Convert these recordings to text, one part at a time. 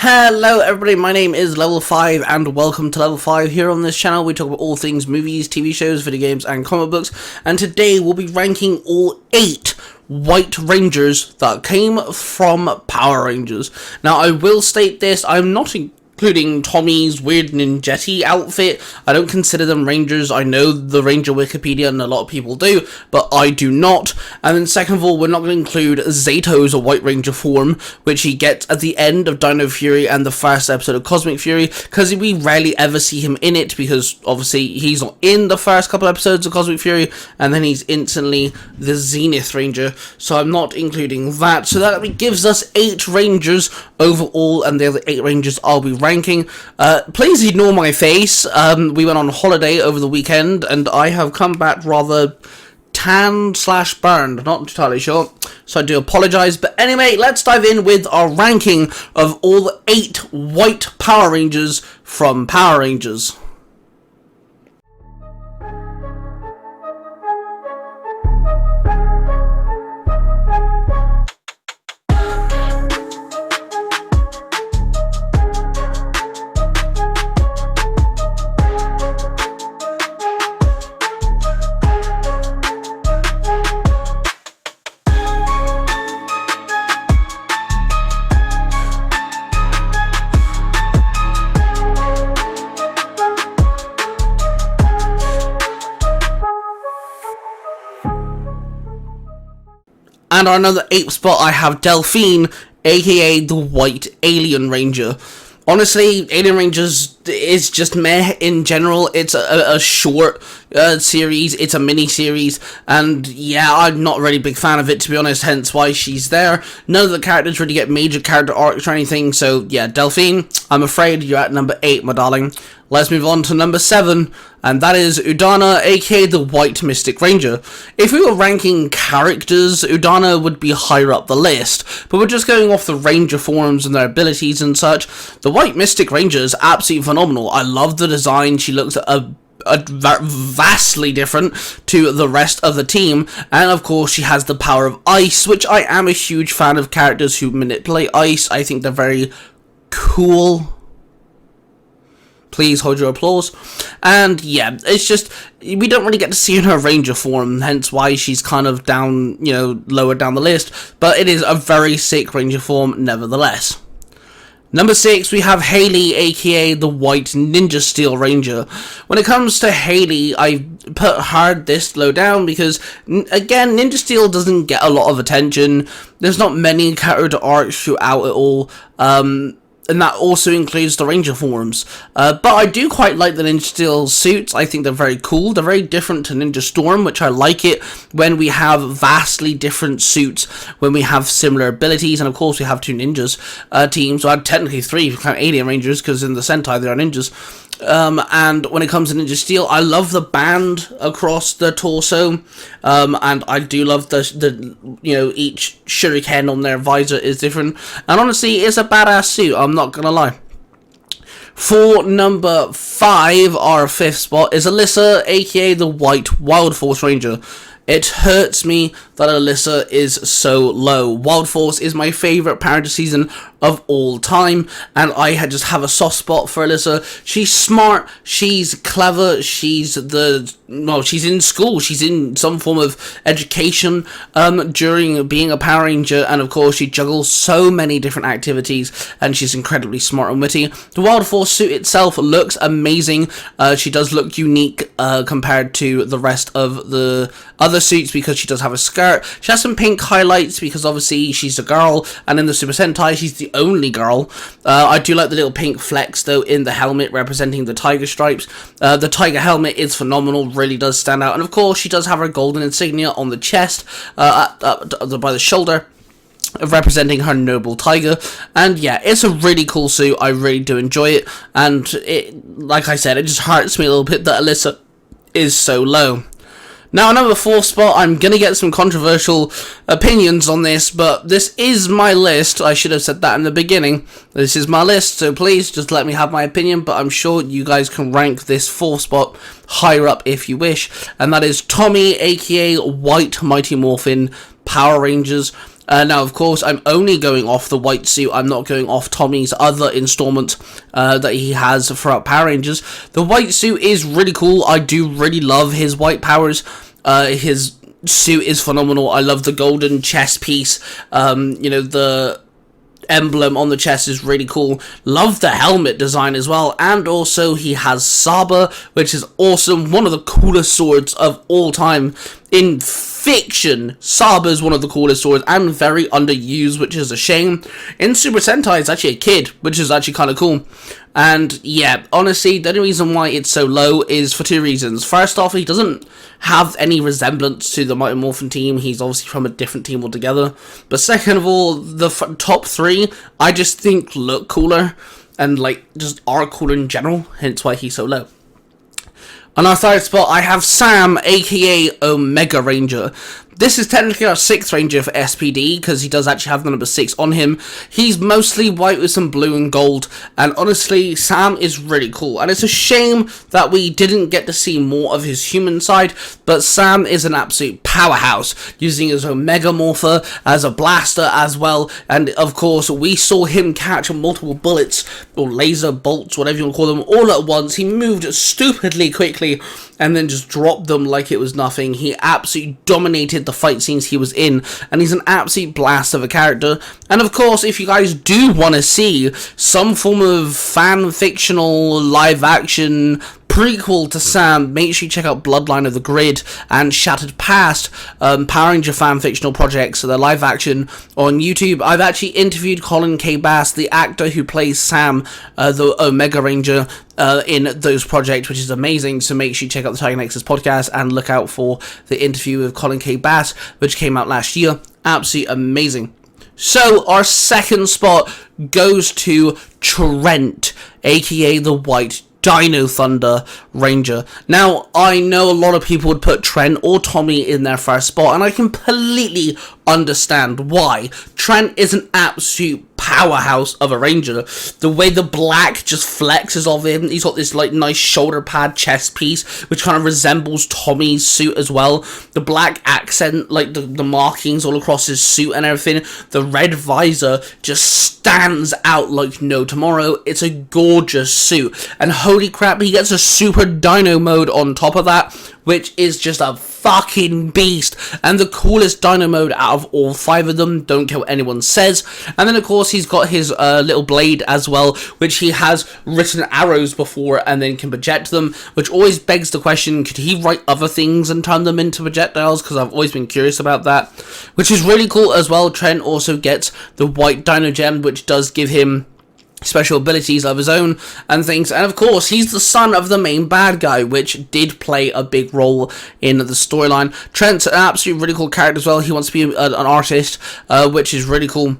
Hello everybody, my name is Level 5 and welcome to Level 5. Here on this channel we talk about all things movies, TV shows, video games and comic books, and today we'll be ranking all 8 White Rangers that came from Power Rangers. Now I will state this, I'm not including Tommy's weird ninjetti outfit. I don't consider them Rangers. I know the Ranger Wikipedia and a lot of people do, but I do not. And then second of all, we're not going to include Zato's White Ranger form, which he gets at the end of Dino Fury and the first episode of Cosmic Fury, because we rarely ever see him in it, because obviously he's not in the first couple episodes of Cosmic Fury, and then he's instantly the Zenith Ranger, so I'm not including that. So that gives us 8 Rangers overall, and the other 8 Rangers I'll be ranking. Please ignore my face. We went on holiday over the weekend and I have come back rather tan/burned, not entirely sure, so I do apologise. But anyway, let's dive in with our ranking of all the 8 white Power Rangers from Power Rangers. And on another 8th spot, I have Delphine, aka the White Alien Ranger. Honestly, Alien Rangers is just meh in general. It's a short series, it's a mini-series, and yeah, I'm not really a big fan of it, to be honest, hence why she's there. None of the characters really get major character arcs or anything, so yeah, Delphine, I'm afraid you're at number 8, my darling. Let's move on to number 7, and that is Udana, aka the White Mystic Ranger. If we were ranking characters, Udana would be higher up the list, but we're just going off the Ranger forms and their abilities and such. The White Mystic Ranger is absolutely phenomenal. I love the design. She looks vastly different to the rest of the team, and of course she has the power of ice, which I am a huge fan of characters who manipulate ice. I think they're very cool. Please hold your applause. And yeah, it's just, we don't really get to see her Ranger form, hence why she's kind of down, lower down the list, but it is a very sick Ranger form nevertheless. Number 6, we have Haley, aka the White Ninja Steel Ranger. When it comes to Haley, I put her this low down because, again, Ninja Steel doesn't get a lot of attention. There's not many character arcs throughout it all, and that also includes the Ranger forms. But I do quite like the Ninja Steel suits. I think they're very cool. They're very different to Ninja Storm, which I like it when we have vastly different suits, when we have similar abilities, and of course we have 2 ninjas teams, so technically 3 if you count Alien Rangers, because in the Sentai they are ninjas. And when it comes to Ninja Steel, I love the band across the torso, and I do love the each shuriken on their visor is different, and honestly it's a badass suit, I'm not gonna lie. For number 5, our 5th spot, is Alyssa, aka the White Wild Force Ranger. It hurts me that Alyssa is so low. Wild Force is my favourite Power Ranger season of all time, and I just have a soft spot for Alyssa. She's smart, she's clever, she's in school, she's in some form of education during being a Power Ranger, and of course she juggles so many different activities, and she's incredibly smart and witty. The Wild Force suit itself looks amazing. She does look unique compared to the rest of the other suits, because she does have a skirt. She has some pink highlights because obviously she's a girl, and in the Super Sentai she's the only girl. I do like the little pink flecks though in the helmet representing the tiger stripes. The tiger helmet is phenomenal, really does stand out, and of course she does have her golden insignia on the chest by the shoulder, representing her noble tiger. And yeah, it's a really cool suit. I really do enjoy it, and it, like I said, it just hurts me a little bit that Alyssa is so low. Now, number 4th spot, I'm going to get some controversial opinions on this, but this is my list. I should have said that in the beginning. This is my list, so please just let me have my opinion, but I'm sure you guys can rank this 4th spot higher up if you wish. And that is Tommy, aka White Mighty Morphin Power Rangers. Now, of course, I'm only going off the white suit. I'm not going off Tommy's other installment that he has throughout Power Rangers. The white suit is really cool. I do really love his white powers. His suit is phenomenal. I love the golden chest piece. The emblem on the chest is really cool. Love the helmet design as well. And also he has Saber, which is awesome. One of the coolest swords of all time. In fiction, Saber is one of the coolest swords and very underused, which is a shame. In Super Sentai, it's actually a kid, which is actually kind of cool. And yeah, honestly, the only reason why it's so low is for two reasons. First off, he doesn't have any resemblance to the Mighty Morphin team. He's obviously from a different team altogether. But second of all, the top three, I just think look cooler and just are cooler in general, hence why he's so low. On our third spot, I have Sam, aka Omega Ranger. This is technically our 6th Ranger for SPD, because he does actually have the number 6 on him. He's mostly white with some blue and gold, and honestly, Sam is really cool. And it's a shame that we didn't get to see more of his human side, but Sam is an absolute powerhouse, using his Omega Morpher as a blaster as well. And of course, we saw him catch multiple bullets, or laser bolts, whatever you want to call them, all at once. He moved stupidly quickly, and then just dropped them like it was nothing. He absolutely dominated the fight scenes he was in, and he's an absolute blast of a character. And of course, if you guys do want to see some form of fan-fictional, live-action prequel to Sam, make sure you check out Bloodline of the Grid and Shattered Past, Power Ranger fan-fictional projects, so they're live-action on YouTube. I've actually interviewed Colin K. Bass, the actor who plays Sam, the Omega Ranger, in those projects, which is amazing. So make sure you check out the Tiger Nexus podcast and look out for the interview with Colin K. Bass, which came out last year. Absolutely amazing. So our second spot goes to Trent, aka the White Dino Thunder Ranger. Now, I know a lot of people would put Trent or Tommy in their first spot, and I completely understand why. Trent is an absolute powerhouse of a ranger. The way the black just flexes off him, he's got this nice shoulder pad chest piece, which kind of resembles Tommy's suit as well. The black accent, the markings all across his suit and everything. The red visor just stands out like no tomorrow. It's a gorgeous suit, and holy crap, he gets a super dino mode on top of that, which is just a fucking beast, and the coolest dino mode out of all 5 of them, don't care what anyone says. And then of course he's got his little blade as well, which he has written arrows before and then can project them, which always begs the question, could he write other things and turn them into projectiles? Because I've always been curious about that, which is really cool as well. Trent also gets the white dino gem, which does give him special abilities of his own and things. And of course, he's the son of the main bad guy, which did play a big role in the storyline. Trent's an absolutely really cool character as well. He wants to be an artist, which is really cool.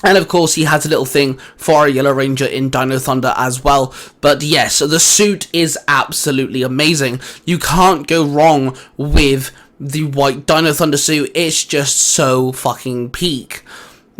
And of course, he has a little thing for a Yellow Ranger in Dino Thunder as well. But yes, the suit is absolutely amazing. You can't go wrong with the white Dino Thunder suit. It's just so fucking peak.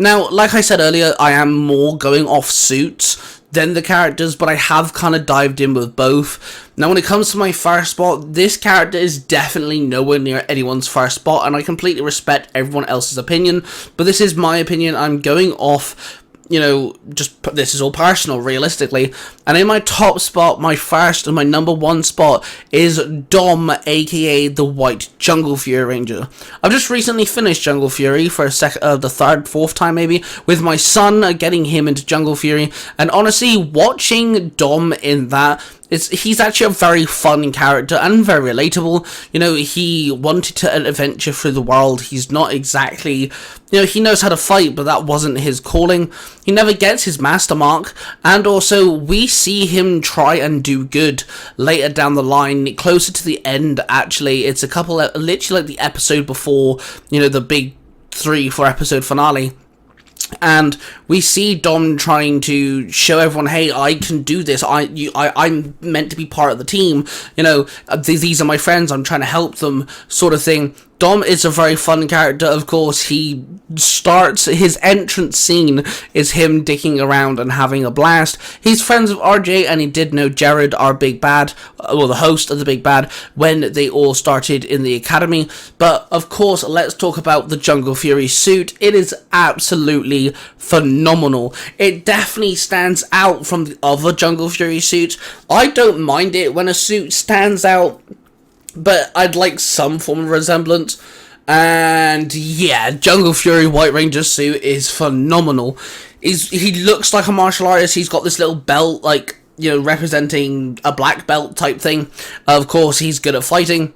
Now, like I said earlier, I am more going off suits than the characters, but I have kind of dived in with both. Now, when it comes to my first spot, this character is definitely nowhere near anyone's first spot, and I completely respect everyone else's opinion, but this is my opinion. I'm going off, this is all personal, realistically. And in my top spot, my first and my number 1 spot is Dom, aka the White Jungle Fury Ranger. I've just recently finished Jungle Fury for the 3rd, 4th time maybe, with my son, getting him into Jungle Fury. And honestly, watching Dom in that, he's actually a very fun character and very relatable. He wanted to adventure through the world. He's not exactly, he knows how to fight, but that wasn't his calling. He never gets his master mark, and also we see him try and do good later down the line, closer to the end actually. It's a couple, literally like the episode before, the big 3-4 episode finale. And we see Dom trying to show everyone, hey, I can do this. I'm meant to be part of the team. These are my friends. I'm trying to help them, sort of thing. Dom is a very fun character. Of course, he starts, his entrance scene is him dicking around and having a blast. He's friends with RJ, and he did know Jared, our big bad, well, the host of the big bad, when they all started in the academy. But of course, let's talk about the Jungle Fury suit. It is absolutely phenomenal. It definitely stands out from the other Jungle Fury suits. I don't mind it when a suit stands out, but I'd like some form of resemblance. And yeah, Jungle Fury White Ranger suit is phenomenal. He looks like a martial artist. He's got this little belt, like, you know, representing a black belt type thing. Of course, he's good at fighting.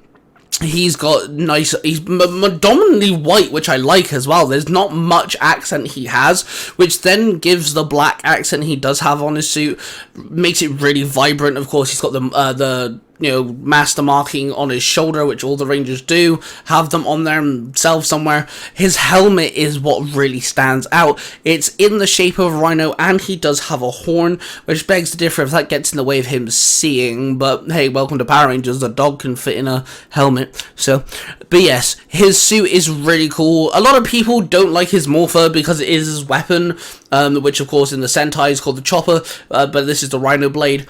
He's got he's predominantly white, which I like as well. There's not much accent he has, which then gives the black accent he does have on his suit, makes it really vibrant. Of course, he's got the you know, master marking on his shoulder, which all the Rangers do have them on themselves somewhere. His helmet is what really stands out. It's in the shape of a rhino, and he does have a horn, which begs to differ if that gets in the way of him seeing. But hey, welcome to Power Rangers. The dog can fit in a helmet. So, but yes, his suit is really cool. A lot of people don't like his morpher because it is his weapon, which of course in the Sentai is called the chopper, but this is the rhino blade,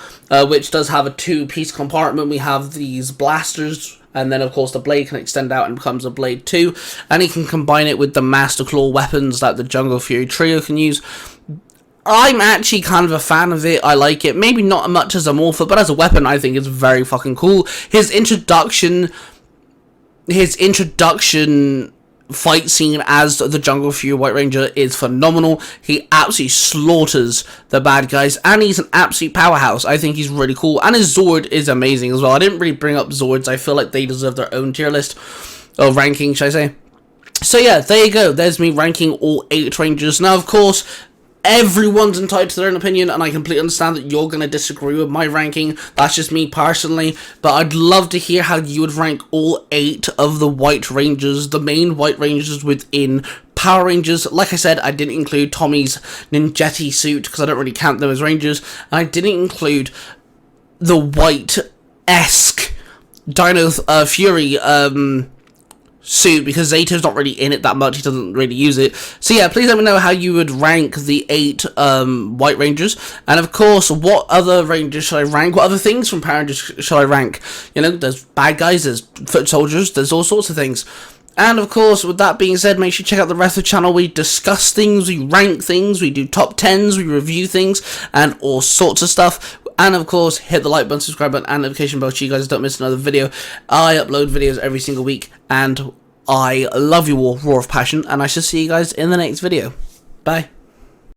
which does have a two-piece compartment. We have these blasters, and then of course the blade can extend out and becomes a blade too, and he can combine it with the Master Claw weapons that the Jungle Fury trio can use. I'm actually kind of a fan of it. I like it. Maybe not much as a morpher, but as a weapon I think it's very fucking cool. His introduction fight scene as the Jungle Fury White Ranger is phenomenal. He absolutely slaughters the bad guys, and he's an absolute powerhouse. I think he's really cool, and his Zord is amazing as well. I didn't really bring up Zords. I feel like they deserve their own tier list, or ranking, should I say. So yeah, there you go. There's me ranking all 8 Rangers. Now, of course, everyone's entitled to their own opinion, and I completely understand that you're going to disagree with my ranking. That's just me personally, but I'd love to hear how you would rank all 8 of the White Rangers, the main White Rangers within Power Rangers. Like I said, I didn't include Tommy's ninjetti suit, because I don't really count them as Rangers, and I didn't include the white-esque Dino Fury suit, because Zeto's not really in it that much. He doesn't really use it. So yeah, please let me know how you would rank the 8 White Rangers, and of course, what other Rangers should I rank? What other things from Power Rangers should I rank? You know, there's bad guys, there's foot soldiers, there's all sorts of things. And of course, with that being said, make sure you check out the rest of the channel. We discuss things, we rank things, we do top 10s, we review things, and all sorts of stuff. And of course, hit the like button, subscribe button, and notification bell so you guys don't miss another video. I upload videos every single week, and I love you all, Roar of Passion, and I shall see you guys in the next video. Bye.